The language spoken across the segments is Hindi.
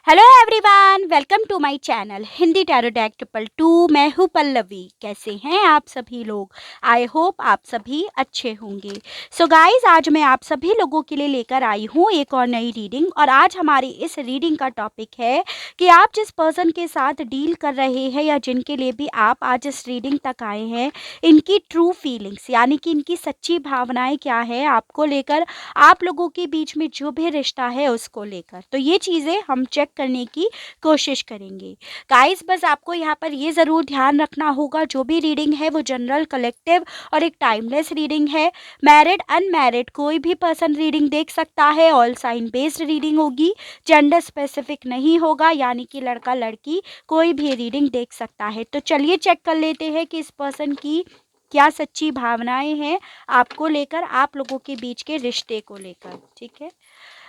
Hello everyone, welcome to my channel Hindi tarot deck 222। मैं हूँ पल्लवी। कैसे हैं आप सभी लोग? आई होप आप सभी अच्छे होंगे। सो गाइस, आज मैं आप सभी लोगों के लिए लेकर आई हूँ एक और नई रीडिंग। और आज हमारी इस रीडिंग का टॉपिक है कि आप जिस पर्सन के साथ डील कर रहे हैं या जिनके लिए भी आप आज इस रीडिंग तक आए हैं, इनकी ट्रू फीलिंग्स यानी कि इनकी सच्ची भावनाएं क्या है आपको लेकर, आप लोगों के बीच में जो भी रिश्ता है उसको लेकर। तो ये चीज़ें हम चेक करने की कोशिश करेंगे। गाइस, बस आपको यहाँ पर ये ज़रूर ध्यान रखना होगा, जो भी रीडिंग है वो जनरल, कलेक्टिव और एक टाइमलेस रीडिंग है। मैरिड अनमैरिड कोई भी पर्सन रीडिंग देख सकता है। ऑल साइन बेस्ड रीडिंग होगी, जेंडर स्पेसिफिक नहीं होगा, यानी कि लड़का लड़की कोई भी रीडिंग देख सकता है। तो चलिए चेक कर लेते हैं कि इस पर्सन की क्या सच्ची भावनाएं हैं आपको लेकर, आप लोगों के बीच के रिश्ते को लेकर। ठीक है,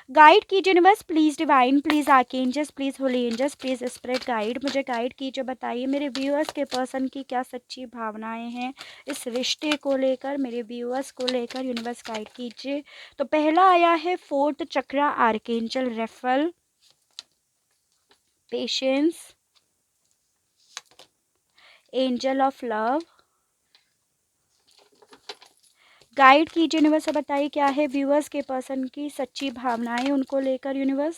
गाइड कीजिए universe, please divine, please archangels, please holy angels, please spirit guide, मुझे गाइड कीजिए। बताइए मेरे व्यूअर्स के पर्सन की क्या सच्ची भावनाएं हैं इस रिश्ते को लेकर, मेरे व्यूअर्स को लेकर। यूनिवर्स गाइड कीजिए। तो पहला आया है fourth chakra, archangel Raphael, patience, angel of love. Guide कीजिए यूनिवर्स, बताइए क्या है व्यूअर्स के पर्सन की सच्ची भावनाएं उनको लेकर। Universe,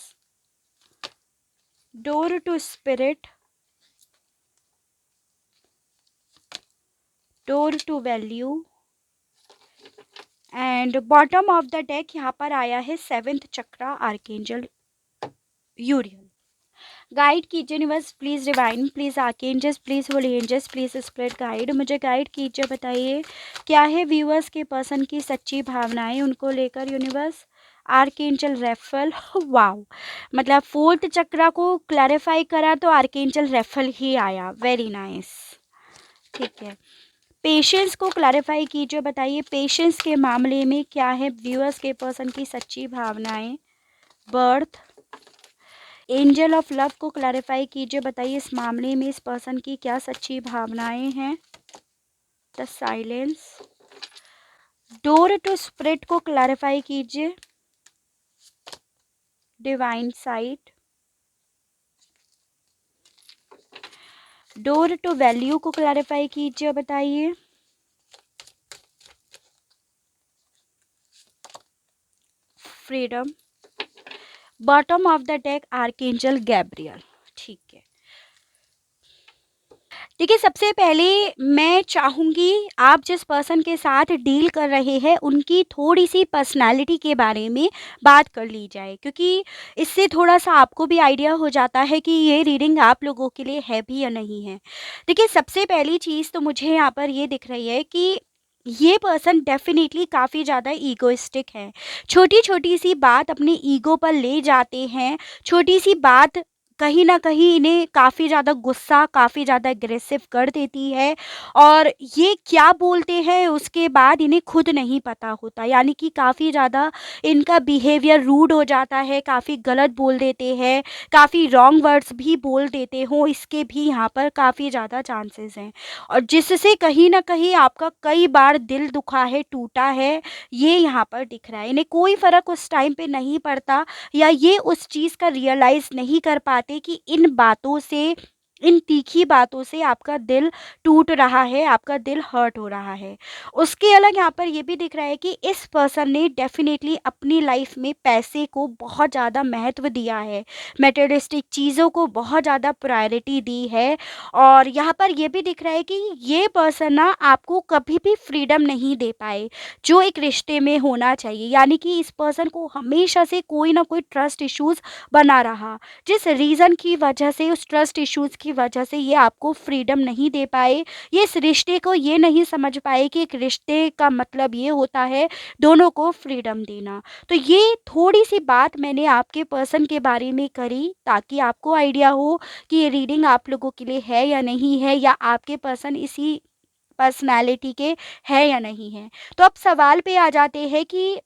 door to spirit, door to value, and bottom of the deck यहाँ पर आया है seventh chakra, archangel Uriel. Guide कीजिए universe, please divine, please archangels, please holy angels, please spirit guide, मुझे गाइड कीजिए। बताइए क्या है व्यूअर्स के पर्सन की सच्ची भावनाएं उनको लेकर। यूनिवर्स, आर्केंजल रेफल, वाओ, मतलब फोर्थ चक्रा को क्लैरिफाई करा तो आर्केंजल रेफल ही आया। Very nice. ठीक है, पेशेंस को क्लैरिफाई कीजिए। बताइए पेशेंस के मामले में क्या है व्यूअर्स के पर्सन की सच्ची भावनाएं। बर्थ, एंजल ऑफ लव को क्लैरिफाई कीजिए। बताइए इस मामले में इस पर्सन की क्या सच्ची भावनाएं हैं। The silence, door to spirit को क्लैरिफाई कीजिए। Divine sight, door to value को क्लैरिफाई कीजिए। बताइए freedom, bottom of the deck archangel Gabriel. ठीक है, देखिए सबसे पहले मैं चाहूँगी आप जिस पर्सन के साथ डील कर रहे हैं उनकी थोड़ी सी पर्सनालिटी के बारे में बात कर ली जाए, क्योंकि इससे थोड़ा सा आपको भी आइडिया हो जाता है कि ये रीडिंग आप लोगों के लिए है भी या नहीं है। देखिए सबसे पहली चीज़ तो मुझे यहाँ पर ये दिख रही है कि ये पर्सन डेफिनेटली काफ़ी ज़्यादा ईगोइस्टिक है। छोटी छोटी सी बात अपने ईगो पर ले जाते हैं। छोटी सी बात कहीं न कहीं इन्हें काफ़ी ज़्यादा गुस्सा, काफ़ी ज़्यादा एग्रेसिव कर देती है। और ये क्या बोलते हैं उसके बाद इन्हें खुद नहीं पता होता, यानी कि काफ़ी ज़्यादा इनका बिहेवियर रूड हो जाता है, काफ़ी गलत बोल देते हैं, काफ़ी रॉन्ग वर्ड्स भी बोल देते हों, इसके भी यहाँ पर काफ़ी ज़्यादा चांसेस हैं। और जिससे कहीं न कहीं आपका कई बार दिल दुखा है, टूटा है, ये यहाँ पर दिख रहा है। इन्हें कोई फ़र्क उस टाइम पे नहीं पड़ता, या ये उस चीज़ का रियलाइज़ नहीं कर पाते कि इन बातों से, इन तीखी बातों से आपका दिल टूट रहा है, आपका दिल हर्ट हो रहा है। उसके अलग यहाँ पर ये भी दिख रहा है कि इस पर्सन ने डेफ़िनेटली अपनी लाइफ में पैसे को बहुत ज़्यादा महत्व दिया है, मटेरियलिस्टिक चीज़ों को बहुत ज़्यादा प्रायोरिटी दी है। और यहाँ पर ये भी दिख रहा है कि ये पर्सन ना आपको कभी भी फ्रीडम नहीं दे पाए, जो एक रिश्ते में होना चाहिए। यानी कि इस पर्सन को हमेशा से कोई ना कोई ट्रस्ट इश्यूज़ बना रहा, जिस रीज़न की वजह से, उस ट्रस्ट इश्यूज़ की वजह से ये आपको फ्रीडम नहीं दे पाए। ये इस रिश्ते को ये नहीं समझ पाए कि एक रिश्ते का मतलब ये होता है दोनों को फ्रीडम देना। तो ये थोड़ी-सी बात मैंने आपके पर्सन के बारे में करी, ताकि आपको आइडिया हो कि ये रीडिंग आप लोगों के लिए है या नहीं है, या आपके पर्सन इसी पर्सनैलिटी के है या नहीं है। तो अब सवाल पे आ जाते हैं कि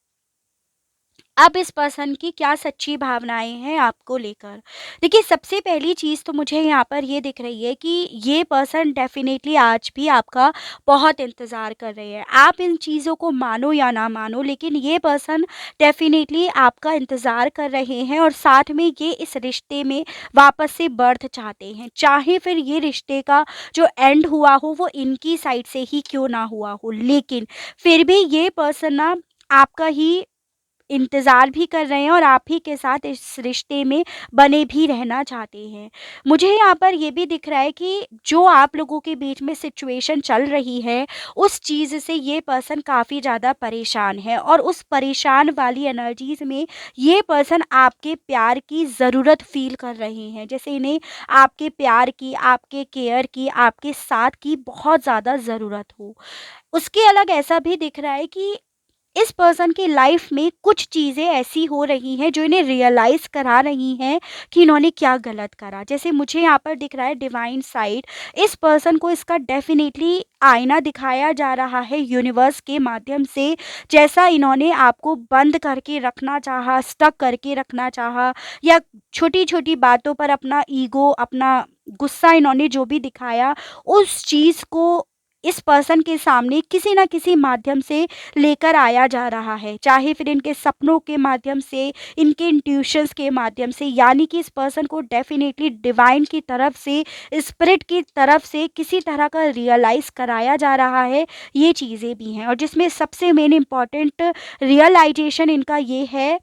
अब इस पर्सन की क्या सच्ची भावनाएँ हैं आपको लेकर। देखिए, सबसे पहली चीज़ तो मुझे यहाँ पर ये दिख रही है कि ये पर्सन डेफ़िनेटली आज भी आपका बहुत इंतज़ार कर रहे हैं। आप इन चीज़ों को मानो या ना मानो, लेकिन ये पर्सन डेफ़िनेटली आपका इंतज़ार कर रहे हैं और साथ में ये इस रिश्ते में वापस से बर्थ चाहते हैं। चाहे फिर ये रिश्ते का जो एंड हुआ हो वो इनकी साइड से ही क्यों ना हुआ हो, लेकिन फिर भी ये पर्सन ना आपका ही इंतज़ार भी कर रहे हैं और आप ही के साथ इस रिश्ते में बने भी रहना चाहते हैं। मुझे यहाँ पर ये भी दिख रहा है कि जो आप लोगों के बीच में सिचुएशन चल रही है, उस चीज़ से ये पर्सन काफ़ी ज़्यादा परेशान है और उस परेशान वाली एनर्जीज़ में ये पर्सन आपके प्यार की ज़रूरत फ़ील कर रहे हैं। जैसे इन्हें आपके प्यार की, आपके केयर की, आपके साथ की बहुत ज़्यादा ज़रूरत हो। उसके अलग ऐसा भी दिख रहा है कि इस पर्सन की लाइफ में कुछ चीज़ें ऐसी हो रही हैं जो इन्हें रियलाइज़ करा रही हैं कि इन्होंने क्या गलत करा। जैसे मुझे यहाँ पर दिख रहा है डिवाइन साइड, इस पर्सन को इसका डेफ़िनेटली आईना दिखाया जा रहा है यूनिवर्स के माध्यम से। जैसा इन्होंने आपको बंद करके रखना चाहा, स्टक करके रखना चाहा या छोटी-छोटी बातों पर अपना ईगो, अपना गुस्सा इन्होंने जो भी दिखाया, उस चीज़ को इस पर्सन के सामने किसी न किसी माध्यम से लेकर आया जा रहा है। चाहे फिर इनके सपनों के माध्यम से, इनके इंट्यूशंस के माध्यम से, यानी कि इस पर्सन को डेफ़िनेटली डिवाइन की तरफ से, स्पिरिट की तरफ से किसी तरह का रियलाइज़ कराया जा रहा है, ये चीज़ें भी हैं। और जिसमें सबसे मेन इम्पोर्टेंट रियलाइज़ेशन इनका ये है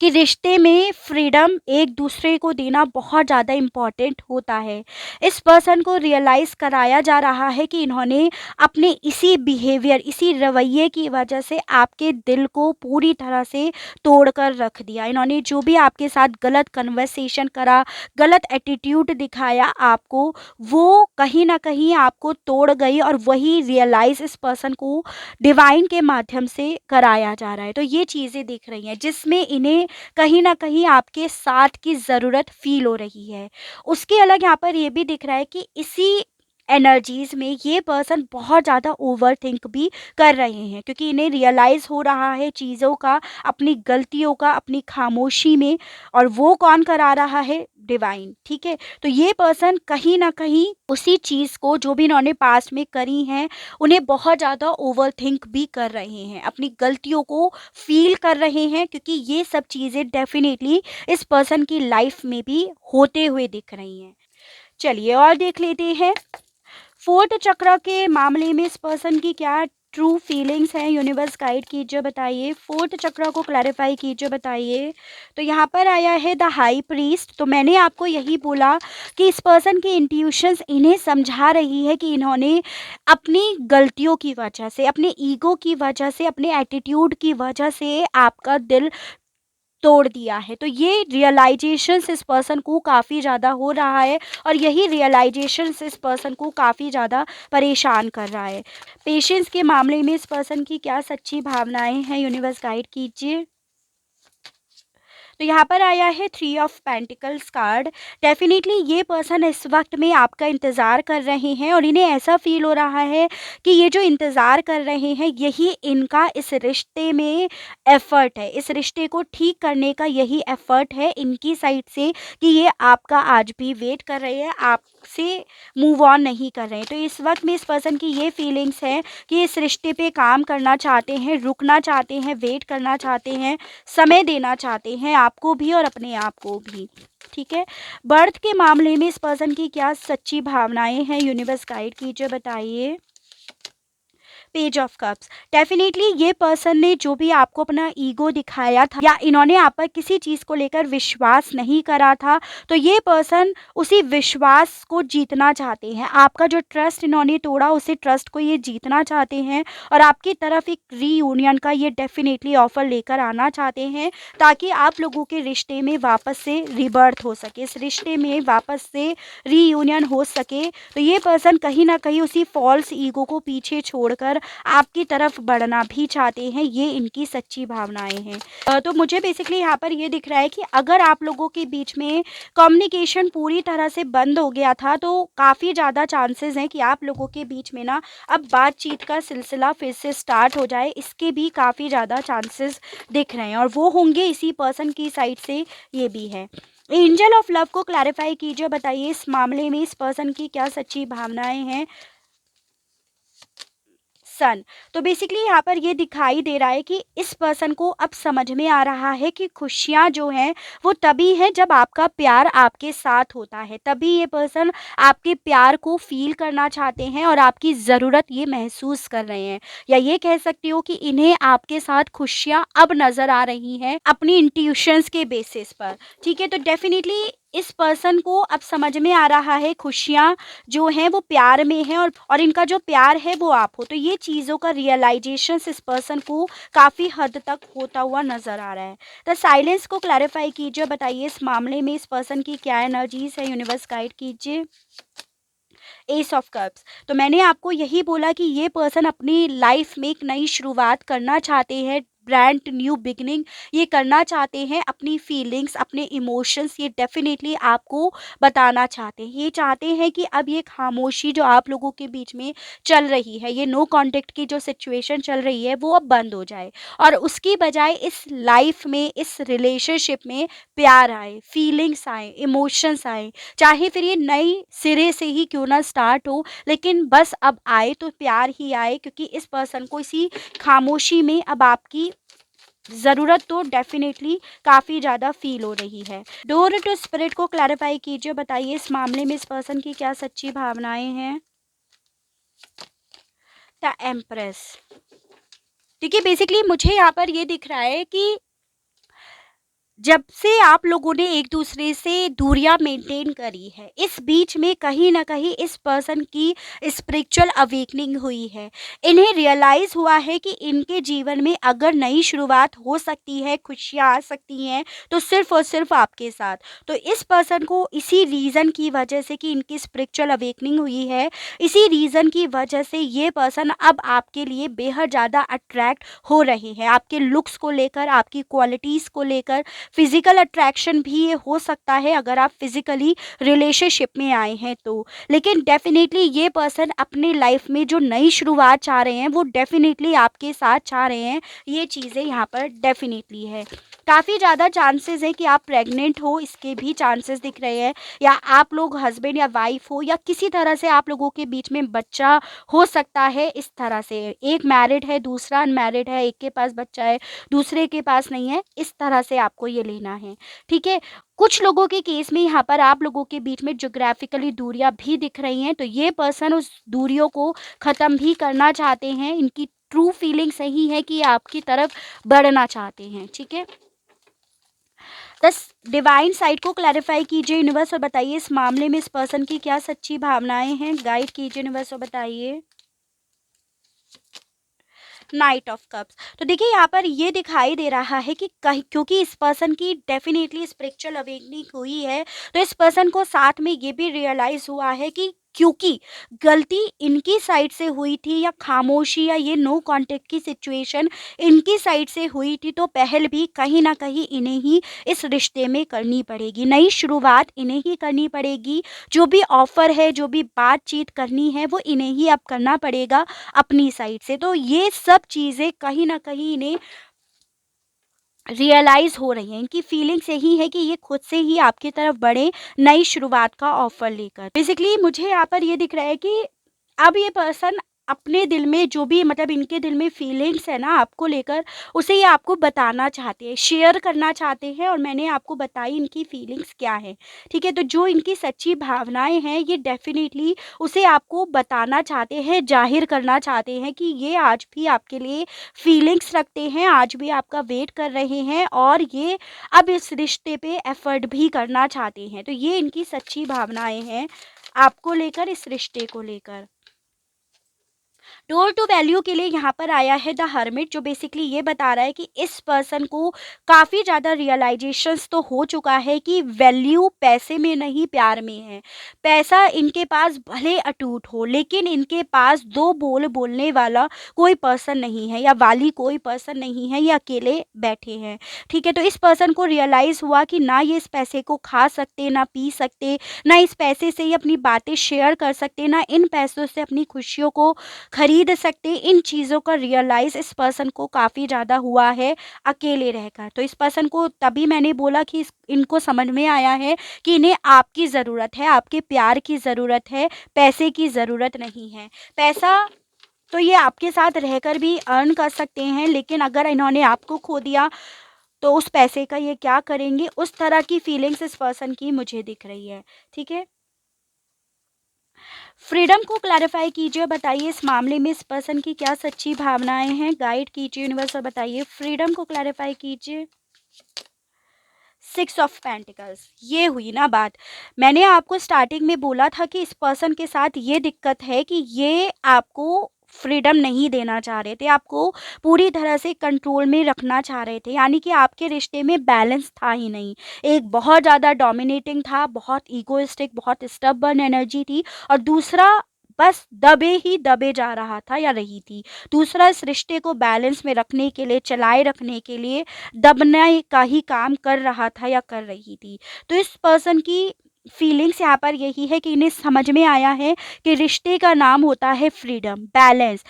कि रिश्ते में फ्रीडम एक दूसरे को देना बहुत ज़्यादा इम्पॉर्टेंट होता है। इस पर्सन को रियलाइज़ कराया जा रहा है कि इन्होंने अपने इसी बिहेवियर, इसी रवैये की वजह से आपके दिल को पूरी तरह से तोड़ कर रख दिया। इन्होंने जो भी आपके साथ गलत कन्वर्सेशन करा, गलत एटीट्यूड दिखाया आपको, वो कहीं न कहीं आपको तोड़ गई और वही रियलाइज़ इस पर्सन को डिवाइन के माध्यम से कराया जा रहा है। तो ये चीज़ें दिख रही हैं जिसमें इन्हें कहीं न कहीं आपके साथ की ज़रूरत फ़ील हो रही है। उसके अलग यहाँ पर ये भी दिख रहा है कि इसी एनर्जीज़ में ये पर्सन बहुत ज़्यादा ओवरथिंक भी कर रहे हैं, क्योंकि इन्हें रियलाइज़ हो रहा है चीज़ों का, अपनी गलतियों का, अपनी खामोशी में। और वो कौन करा रहा है? डिवाइन, ठीक है? तो ये पर्सन कहीं न कहीं उसी चीज़ को जो भी इन्होंने पास्ट में करी हैं, उन्हें बहुत ज़्यादा ओवरथिंक भी कर रहे हैं, अपनी गलतियों को फ़ील कर रहे हैं, क्योंकि ये सब चीज़ें डेफ़िनेटली इस पर्सन की लाइफ़ में भी होते हुए दिख रही हैं। चलिए और देख लेते हैं, फोर्थ चक्र के मामले में इस पर्सन की क्या ट्रू फीलिंग्स हैं, यूनिवर्स गाइड कीजिए, बताइए। फोर्थ चक्र को क्लैरिफाई कीजिए, बताइए। तो यहाँ पर आया है द हाई प्रीस्ट। तो मैंने आपको यही बोला कि इस पर्सन की इंट्यूशंस इन्हें समझा रही है कि इन्होंने अपनी गलतियों की वजह से, अपने ईगो की वजह से, अपने एटीट्यूड की वजह से आपका दिल तोड़ दिया है। तो ये रियलाइजेशंस इस पर्सन को काफ़ी ज़्यादा हो रहा है और यही रियलाइजेशंस इस पर्सन को काफ़ी ज़्यादा परेशान कर रहा है। पेशेंस के मामले में इस पर्सन की क्या सच्ची भावनाएं हैं, यूनिवर्स गाइड कीजिए। तो यहाँ पर आया है three of pentacles card. Definitely ये पर्सन इस वक्त में आपका इंतज़ार कर रहे हैं और इन्हें ऐसा फील हो रहा है कि ये जो इंतज़ार कर रहे हैं यही इनका इस रिश्ते में एफ़र्ट है, इस रिश्ते को ठीक करने का यही एफ़र्ट है इनकी साइड से, कि ये आपका आज भी वेट कर रहे हैं, आपसे मूव ऑन नहीं कर रहे हैं। तो इस वक्त में इस पर्सन की ये फीलिंग्स हैं कि इस रिश्ते पे काम करना चाहते हैं, रुकना चाहते हैं, वेट करना चाहते हैं, समय देना चाहते हैं आपको भी और अपने आप को भी, ठीक है। बर्थ के मामले में इस पर्सन की क्या सच्ची भावनाएं हैं, यूनिवर्स गाइड कीजिए, बताइए। Page of cups. डेफिनेटली ये पर्सन ने जो भी आपको अपना ईगो दिखाया था या इन्होंने आप पर किसी चीज़ को लेकर विश्वास नहीं करा था, तो ये पर्सन उसी विश्वास को जीतना चाहते हैं। आपका जो ट्रस्ट इन्होंने तोड़ा, उसी ट्रस्ट को ये जीतना चाहते हैं और आपकी तरफ एक रीयूनियन का ये डेफिनेटली ऑफर लेकर आना चाहते हैं, ताकि आप लोगों के रिश्ते में वापस से रिबर्थ हो सके, इस रिश्ते में वापस से रीयूनियन हो सके। तो ये पर्सन कहीं ना कहीं उसी फॉल्स ईगो को पीछे छोड़कर आपकी तरफ बढ़ना भी चाहते हैं, ये इनकी सच्ची भावनाएँ हैं। तो मुझे बेसिकली यहाँ पर ये दिख रहा है कि अगर आप लोगों के बीच में कम्युनिकेशन पूरी तरह से बंद हो गया था, तो काफ़ी ज़्यादा चांसेस हैं कि आप लोगों के बीच में ना अब बातचीत का सिलसिला फिर से स्टार्ट हो जाए, इसके भी काफ़ी ज़्यादा चांसेस दिख रहे हैं और वो होंगे इसी पर्सन की साइड से, ये भी है। एंजल ऑफ लव को क्लैरिफाई कीजिए, बताइए इस मामले में इस पर्सन की क्या सच्ची भावनाएं हैं। सन। तो बेसिकली यहाँ पर ये दिखाई दे रहा है कि इस पर्सन को अब समझ में आ रहा है कि खुशियाँ जो हैं वो तभी हैं जब आपका प्यार आपके साथ होता है, तभी ये पर्सन आपके प्यार को फील करना चाहते हैं और आपकी ज़रूरत ये महसूस कर रहे हैं, या ये कह सकती हो कि इन्हें आपके साथ खुशियाँ अब नज़र आ रही हैं अपनी इंट्यूशंस के बेसिस पर। ठीक है, तो डेफिनेटली इस पर्सन को अब समझ में आ रहा है खुशियाँ जो हैं वो प्यार में हैं, और इनका जो प्यार है वो आप हो। तो ये चीज़ों का रियलाइजेशन इस पर्सन को काफ़ी हद तक होता हुआ नज़र आ रहा है। तो साइलेंस को क्लैरिफाई कीजिए, बताइए इस मामले में इस पर्सन की क्या एनर्जीज है, यूनिवर्स गाइड कीजिए। S of cups. तो मैंने आपको यही बोला कि ये पर्सन अपनी लाइफ में एक नई शुरुआत करना चाहते हैं, ब्रांड न्यू बिगिनिंग ये करना चाहते हैं, अपनी फीलिंग्स अपने इमोशंस ये डेफिनेटली आपको बताना चाहते हैं। ये चाहते हैं कि अब ये खामोशी जो आप लोगों के बीच में चल रही है, ये नो कांटेक्ट की जो सिचुएशन चल रही है वो अब बंद हो जाए और उसकी बजाय इस लाइफ में इस रिलेशनशिप में प्यार आए, फीलिंग्स आए, इमोशंस आए, चाहे फिर ये नई सिरे से ही क्यों ना स्टार्ट हो, लेकिन बस अब आए तो प्यार ही आए, क्योंकि इस पर्सन को इसी खामोशी में अब आपकी ज़रूरत तो डेफ़िनेटली काफ़ी ज़्यादा फ़ील हो रही है। डोर टू स्पिरिट को क्लैरिफ़ाई कीजिए, बताइए इस मामले में इस पर्सन की क्या सच्ची भावनाएँ हैं? The empress. देखिए बेसिकली मुझे यहाँ पर ये दिख रहा है कि जब से आप लोगों ने एक दूसरे से दूरियां मेंटेन करी है, इस बीच में कहीं ना कहीं इस पर्सन की स्पिरिचुअल अवेकनिंग हुई है। इन्हें रियलाइज़ हुआ है कि इनके जीवन में अगर नई शुरुआत हो सकती है, खुशियाँ आ सकती हैं, तो सिर्फ और सिर्फ आपके साथ। तो इस पर्सन को इसी रीज़न की वजह से कि इनकी स्पिरिचुअल अवेकनिंग हुई है, इसी रीज़न की वजह से ये पर्सन अब आपके लिए बेहद ज़्यादा अट्रैक्ट हो रहे हैं, आपके लुक्स को लेकर, आपकी क्वालिटीज़ को लेकर। फिजिकल अट्रैक्शन भी ये हो सकता है अगर आप फिजिकली रिलेशनशिप में आए हैं तो, लेकिन डेफिनेटली ये पर्सन अपने लाइफ में जो नई शुरुआत चाह रहे हैं वो डेफिनेटली आपके साथ चाह रहे हैं। ये चीज़ें यहाँ पर डेफिनेटली है। काफ़ी ज़्यादा चांसेस है कि आप प्रेग्नेंट हो, इसके भी चांसेस दिख रहे हैं, या आप लोग हस्बैंड या वाइफ हो, या किसी तरह से आप लोगों के बीच में बच्चा हो सकता है। इस तरह से एक मैरिड है, दूसरा अनमैरिड है, एक के पास बच्चा है, दूसरे के पास नहीं है, इस तरह से आपको ये लेना है। ठीक है, कुछ लोगों के केस में यहाँ पर आप लोगों के बीच में ज्योग्राफिकली दूरियां भी दिख रही हैं, तो ये पर्सन उस दूरियों को ख़त्म भी करना चाहते हैं। इनकी ट्रू फीलिंग सही है कि आपकी तरफ बढ़ना चाहते हैं। ठीक है, दस डिवाइन साइड को क्लैरिफाई कीजिए यूनिवर्स और बताइए इस मामले में इस पर्सन की क्या सच्ची भावनाएं हैं। गाइड कीजिए यूनिवर्स और बताइए। Night of cups. तो देखिए यहाँ पर ये दिखाई दे रहा है कि कहीं क्योंकि इस पर्सन की डेफिनेटली स्पिरिचुअल अवेकनिंग हुई है, तो इस पर्सन को साथ में ये भी रियलाइज हुआ है कि क्योंकि गलती इनकी साइड से हुई थी, या खामोशी या ये नो कांटेक्ट की सिचुएशन इनकी साइड से हुई थी, तो पहल भी कहीं ना कहीं इन्हें ही इस रिश्ते में करनी पड़ेगी, नई शुरुआत इन्हें ही करनी पड़ेगी। जो भी ऑफर है, जो भी बातचीत करनी है, वो इन्हें ही अब करना पड़ेगा अपनी साइड से। तो ये सब चीज़ें कहीं न कहीं इन्हें रियलाइज़ हो रही हैं। इनकी फीलिंग्स यही है कि ये खुद से ही आपकी तरफ बढ़े, नई शुरुआत का ऑफ़र लेकर। बेसिकली मुझे यहाँ पर ये दिख रहा है कि अब ये पर्सन अपने दिल में जो भी मतलब इनके दिल में फीलिंग्स है ना आपको लेकर, उसे ये आपको बताना चाहते हैं, शेयर करना चाहते हैं, और मैंने आपको बताई इनकी फीलिंग्स क्या है। ठीक है, तो जो इनकी सच्ची भावनाएँ हैं ये डेफ़िनेटली उसे आपको बताना चाहते हैं, ज़ाहिर करना चाहते हैं कि ये आज भी आपके लिए फीलिंग्स रखते हैं, आज भी आपका वेट कर रहे हैं, और ये अब इस रिश्ते पे एफ़र्ट भी करना चाहते हैं। तो ये इनकी सच्ची भावनाएँ हैं आपको लेकर, इस रिश्ते को लेकर। डोर टू वैल्यू के लिए यहाँ पर आया है द हर्मिट, जो बेसिकली ये बता रहा है कि इस पर्सन को काफ़ी ज़्यादा रियलाइजेशंस तो हो चुका है कि वैल्यू पैसे में नहीं प्यार में है। पैसा इनके पास भले अटूट हो, लेकिन इनके पास दो बोल बोलने वाला कोई पर्सन नहीं है, या वाली कोई पर्सन नहीं है, ये अकेले बैठे हैं। ठीक है, तो इस पर्सन को रियलाइज़ हुआ कि ना ये इस पैसे को खा सकते, ना पी सकते, ना इस पैसे से ही अपनी बातें शेयर कर सकते, ना इन पैसों से अपनी खुशियों को खरीद सकते। इन चीज़ों का रियलाइज़ इस पर्सन को काफ़ी ज़्यादा हुआ है अकेले रहकर। तो इस पर्सन को तभी मैंने बोला कि इनको समझ में आया है कि इन्हें आपकी ज़रूरत है, आपके प्यार की ज़रूरत है, पैसे की ज़रूरत नहीं है। पैसा तो ये आपके साथ रहकर भी अर्न कर सकते हैं, लेकिन अगर इन्होंने आपको खो दिया तो उस पैसे का ये क्या करेंगे, उस तरह की फीलिंग्स इस पर्सन की मुझे दिख रही है। ठीक है, फ्रीडम को क्लैरिफाई कीजिए, बताइए इस मामले में इस पर्सन की क्या सच्ची भावनाएं हैं। गाइड कीजिए यूनिवर्स और बताइए, फ्रीडम को क्लैरिफाई कीजिए। 6 ऑफ पेंटिकल्स, ये हुई ना बात। मैंने आपको स्टार्टिंग में बोला था कि इस पर्सन के साथ ये दिक्कत है कि ये आपको फ्रीडम नहीं देना चाह रहे थे, आपको पूरी तरह से कंट्रोल में रखना चाह रहे थे, यानी कि आपके रिश्ते में बैलेंस था ही नहीं। एक बहुत ज़्यादा डोमिनेटिंग था, बहुत ईगोइस्टिक, बहुत स्टबर्न एनर्जी थी, और दूसरा बस दबे ही दबे जा रहा था या रही थी। दूसरा इस रिश्ते को बैलेंस में रखने के लिए, चलाए रखने के लिए दबने का ही काम कर रहा था या कर रही थी। तो इस पर्सन की फीलिंग्स यहाँ पर यही है कि इन्हें समझ में आया है कि रिश्ते का नाम होता है फ्रीडम, बैलेंस,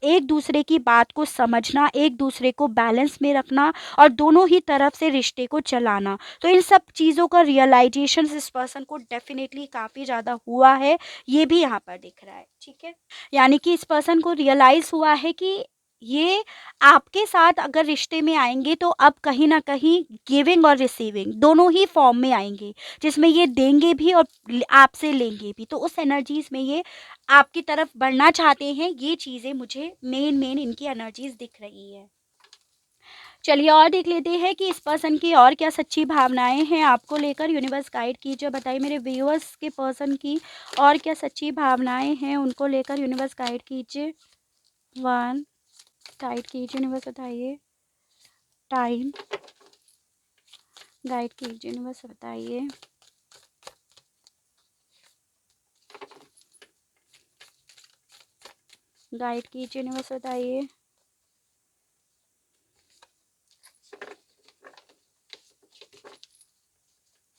एक दूसरे की बात को समझना, एक दूसरे को बैलेंस में रखना, और दोनों ही तरफ से रिश्ते को चलाना। तो इन सब चीज़ों का रियलाइजेशन इस पर्सन को डेफिनेटली काफ़ी ज़्यादा हुआ है, ये भी यहाँ पर दिख रहा है। ठीक है, यानी कि इस पर्सन को रियलाइज़ हुआ है कि ये आपके साथ अगर रिश्ते में आएँगे तो अब कहीं न कहीं गिविंग और रिसीविंग दोनों ही फॉर्म में आएँगे, जिसमें ये देंगे भी और आपसे लेंगे भी। तो उस एनर्जीज़ में ये आपकी तरफ बढ़ना चाहते हैं, ये चीज़ें मुझे मेन इनकी एनर्जीज़ दिख रही है। चलिए और देख लेते हैं कि इस पर्सन की और क्या सच्ची भावनाएँ हैं आपको लेकर। यूनिवर्स गाइड कीजिए, बताइए मेरे व्यूअर्स के पर्सन की और क्या सच्ची भावनाएँ हैं उनको लेकर। यूनिवर्स गाइड कीजिए। 1 गाइड कीजिए यूनिवर्स, बताइए टाइम। गाइड कीजिए यूनिवर्स, बताइए गाइड कीजिए यूनिवर्स, बताइए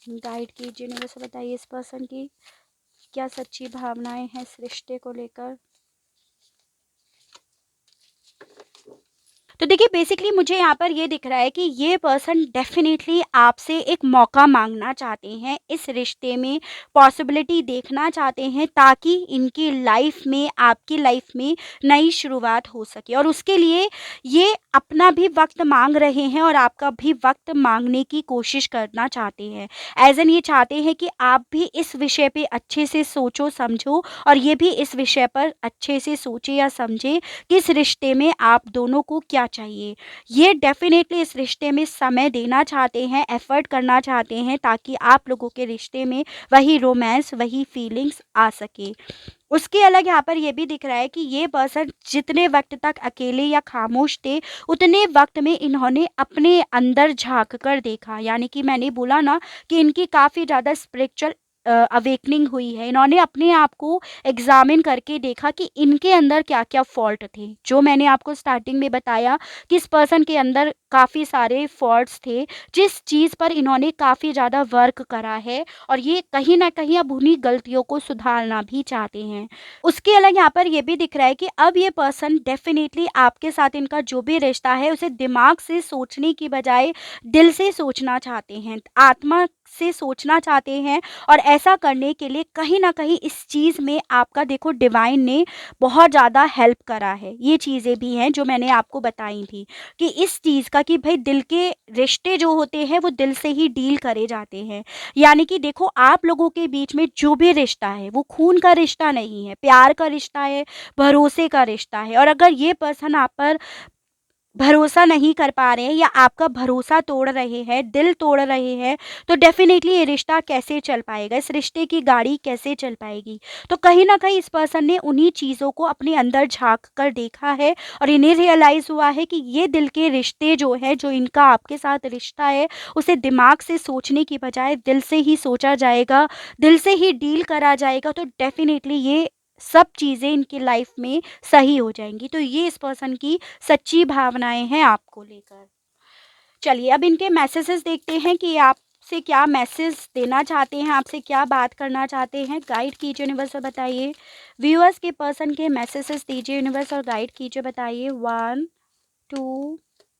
गाइड कीजिए यूनिवर्स, बताइए इस पर्सन की क्या सच्ची भावनाएं हैं इस रिश्ते को लेकर। तो देखिए बेसिकली मुझे यहाँ पर ये दिख रहा है कि ये पर्सन डेफिनेटली आपसे एक मौका मांगना चाहते हैं, इस रिश्ते में पॉसिबिलिटी देखना चाहते हैं, ताकि इनकी लाइफ में, आपकी लाइफ में नई शुरुआत हो सके, और उसके लिए ये अपना भी वक्त मांग रहे हैं और आपका भी वक्त मांगने की कोशिश करना चाहते हैं। एज एन ये चाहते हैं कि आप भी इस विषय पे अच्छे से सोचो समझो, और ये भी इस विषय पर अच्छे से सोचे या समझे कि इस रिश्ते में आप दोनों को क्या चाहिए। ये डेफ़िनेटली इस रिश्ते में समय देना चाहते हैं, एफ़र्ट करना चाहते हैं, ताकि आप लोगों के रिश्ते में वही रोमांस, वही फीलिंग्स आ सके। उसके अलग यहाँ पर ये भी दिख रहा है कि ये पर्सन जितने वक़्त तक अकेले या खामोश थे, उतने वक़्त में इन्होंने अपने अंदर झाँक कर देखा। यानी कि मैंने बोला ना कि इनकी काफ़ी ज़्यादा स्पिरिचुअल अवेकनिंग हुई है। इन्होंने अपने आप को एग्ज़ामिन करके देखा कि इनके अंदर क्या-क्या फ़ॉल्ट थे। जो मैंने आपको स्टार्टिंग में बताया कि इस पर्सन के अंदर काफ़ी सारे फ़ॉल्ट्स थे, जिस चीज़ पर इन्होंने काफ़ी ज़्यादा वर्क करा है, और ये कहीं न कहीं अब उन्हीं गलतियों को सुधारना भी चाहते हैं। उसके अलग यहाँ पर ये भी दिख रहा है कि अब ये पर्सन डेफ़िनेटली आपके साथ इनका जो भी रिश्ता है, उसे दिमाग से सोचने की बजाय दिल से सोचना चाहते हैं, आत्मा से सोचना चाहते हैं, और ऐसा करने के लिए कहीं न कहीं इस चीज़ में आपका देखो डिवाइन ने बहुत ज़्यादा हेल्प करा है। ये चीज़ें भी हैं जो मैंने आपको बताई थी कि इस चीज़ का कि भई दिल के रिश्ते जो होते हैं वो दिल से ही डील करे जाते हैं। यानी कि देखो आप लोगों के बीच में जो भी रिश्ता है वो खून का रिश्ता नहीं है, प्यार का रिश्ता है, भरोसे का रिश्ता है, और अगर ये पर्सन आप पर भरोसा नहीं कर पा रहे हैं या आपका भरोसा तोड़ रहे हैं, दिल तोड़ रहे हैं, तो डेफ़िनेटली ये रिश्ता कैसे चल पाएगा, इस रिश्ते की गाड़ी कैसे चल पाएगी। तो कहीं न कहीं इस पर्सन ने उन्हीं चीज़ों को अपने अंदर झाँक कर देखा है और इन्हें रियलाइज़ हुआ है कि ये दिल के रिश्ते जो हैं, जो इनका आपके साथ रिश्ता है, उसे दिमाग से सोचने की बजाय दिल से ही सोचा जाएगा, दिल से ही डील करा जाएगा, तो डेफ़िनेटली ये सब चीज़ें इनकी लाइफ़ में सही हो जाएँगी। तो ये इस पर्सन की सच्ची भावनाएँ हैं आपको लेकर। चलिए अब इनके मैसेजेस देखते हैं कि ये आपसे क्या मैसेज देना चाहते हैं, आपसे क्या बात करना चाहते हैं। गाइड कीजिए यूनिवर्स और बताइए। व्यूअर्स के पर्सन के मैसेजेस दीजिए यूनिवर्स और गाइड कीजिए, बताइए। 1 2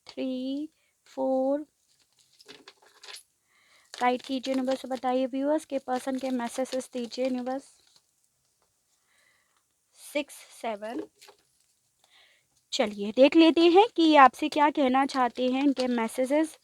3 4 गाइड कीजिए यूनिवर्स और बताइए। व्यूअर्स के पर्सन के मैसेजेस दीजिए यूनिवर्स। 6 7 चलिए देख लेते हैं कि ये आपसे क्या कहना चाहते हैं, इनके मैसेजेस।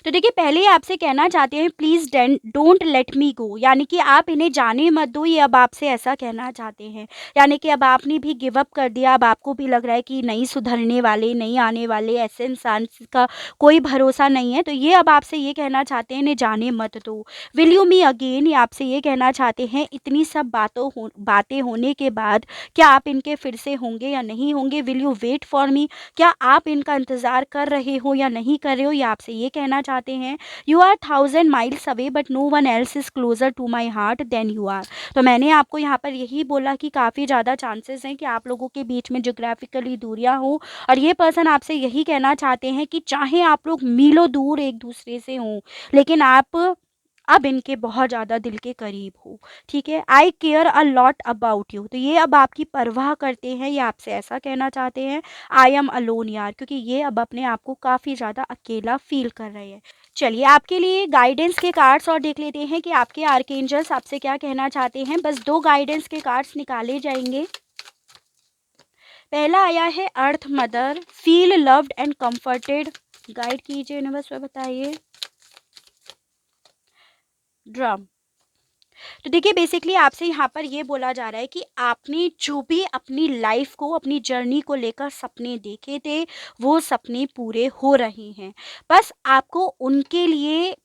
तो देखिए पहले ही आपसे कहना चाहते हैं प्लीज़ डोंट लेट मी गो, यानी कि आप इन्हें जाने मत दो, ये अब आपसे ऐसा कहना चाहते हैं। यानी कि अब आपने भी गिव अप कर दिया, अब आपको भी लग रहा है कि नहीं सुधरने वाले, नहीं आने वाले, ऐसे इंसान का कोई भरोसा नहीं है। तो ये अब आपसे ये कहना चाहते हैं इन्हें जाने मत दो। विल यू मी अगेन, ये आपसे ये कहना चाहते हैं इतनी सब बातें होने के बाद क्या आप इनके फिर से होंगे या नहीं होंगे। Will you wait for me, क्या आप इनका इंतज़ार कर रहे हो या नहीं कर रहे हो, ये आपसे ये कहना चाहते हैं। You are 1000 miles away but no one else is closer to my heart than you are. तो मैंने आपको यहाँ पर यही बोला कि काफ़ी ज़्यादा चांसेस हैं कि आप लोगों के बीच में ज्योग्राफिकली दूरियाँ हों और ये पर्सन आपसे यही कहना चाहते हैं कि चाहे आप लोग मीलों दूर एक दूसरे से हों, लेकिन आप अब इनके बहुत ज़्यादा दिल के करीब हो, ठीक है। I care a lot about you, तो ये अब आपकी परवाह करते हैं, ये आपसे ऐसा कहना चाहते हैं। आई एम अलोन यार, क्योंकि ये अब अपने आप को काफ़ी ज़्यादा अकेला फ़ील कर रहे हैं। चलिए आपके लिए गाइडेंस के कार्ड्स और देख लेते हैं कि आपके आर्कएंजल्स आपसे क्या कहना चाहते हैं। बस 2 गाइडेंस के कार्ड्स निकाले जाएँगे। पहला आया है earth mother, feel loved and comforted. Guide कीजिए यूनिवर्स में, बताइए। ड्रम। तो देखिए बेसिकली आपसे यहाँ पर ये बोला जा रहा है कि आपने जो भी अपनी लाइफ को, अपनी जर्नी को लेकर सपने देखे थे, वो सपने पूरे हो रहे हैं। बस आपको उनके लिए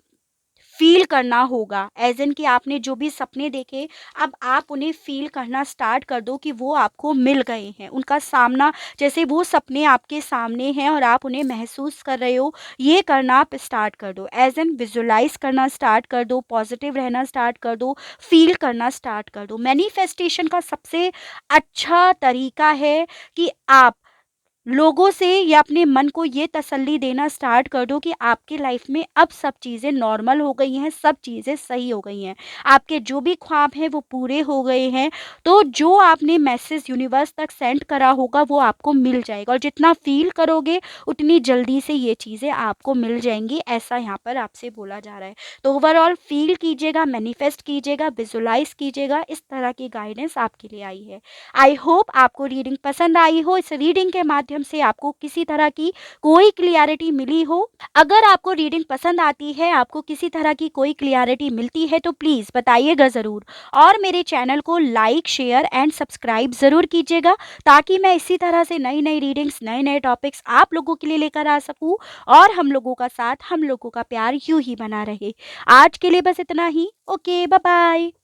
फ़ील करना होगा, एज़ इन कि आपने जो भी सपने देखे, अब आप उन्हें फ़ील करना स्टार्ट कर दो कि वो आपको मिल गए हैं। उनका सामना, जैसे वो सपने आपके सामने हैं और आप उन्हें महसूस कर रहे हो, ये करना आप स्टार्ट कर दो। एज़ इन विज़ुअलाइज़ करना स्टार्ट कर दो, पॉज़िटिव रहना स्टार्ट कर दो, फ़ील करना स्टार्ट कर दो। मैनिफेस्टेशन का सबसे अच्छा तरीका है कि आप लोगों से या अपने मन को ये तसल्ली देना स्टार्ट कर दो कि आपकी लाइफ में अब सब चीज़ें नॉर्मल हो गई हैं, सब चीज़ें सही हो गई हैं। आपके जो भी ख्वाब हैं वो पूरे हो गए हैं। तो जो आपने मैसेज यूनिवर्स तक सेंड करा होगा वो आपको मिल जाएगा और जितना फ़ील करोगे उतनी जल्दी से ये चीज़ें आपको मिल जाएँगी, ऐसा यहाँ पर आपसे बोला जा रहा है। तो ओवरऑल फ़ील कीजिएगा, मैनिफेस्ट कीजिएगा, विज़ुअलाइज़ कीजिएगा, इस तरह की गाइडेंस आपके लिए आई है। आई होप आपको रीडिंग पसंद आई हो। इस रीडिंग के माध्यम से आपको किसी तरह की कोई क्लियरिटी मिली हो। अगर आपको रीडिंग पसंद आती है, आपको किसी तरह की कोई क्लियरिटी मिलती है तो प्लीज़ बताइएगा ज़रूर और मेरे चैनल को लाइक, शेयर एंड सब्सक्राइब ज़रूर कीजिएगा ताकि मैं इसी तरह से नई-नई रीडिंग्स, नए-नए टॉपिक्स आप लोगों के लिए लेकर आ सकूँ और हम लोगों का साथ, हम लोगों का प्यार यूँ ही बना रहे। आज के लिए बस इतना ही। Okay, bye bye.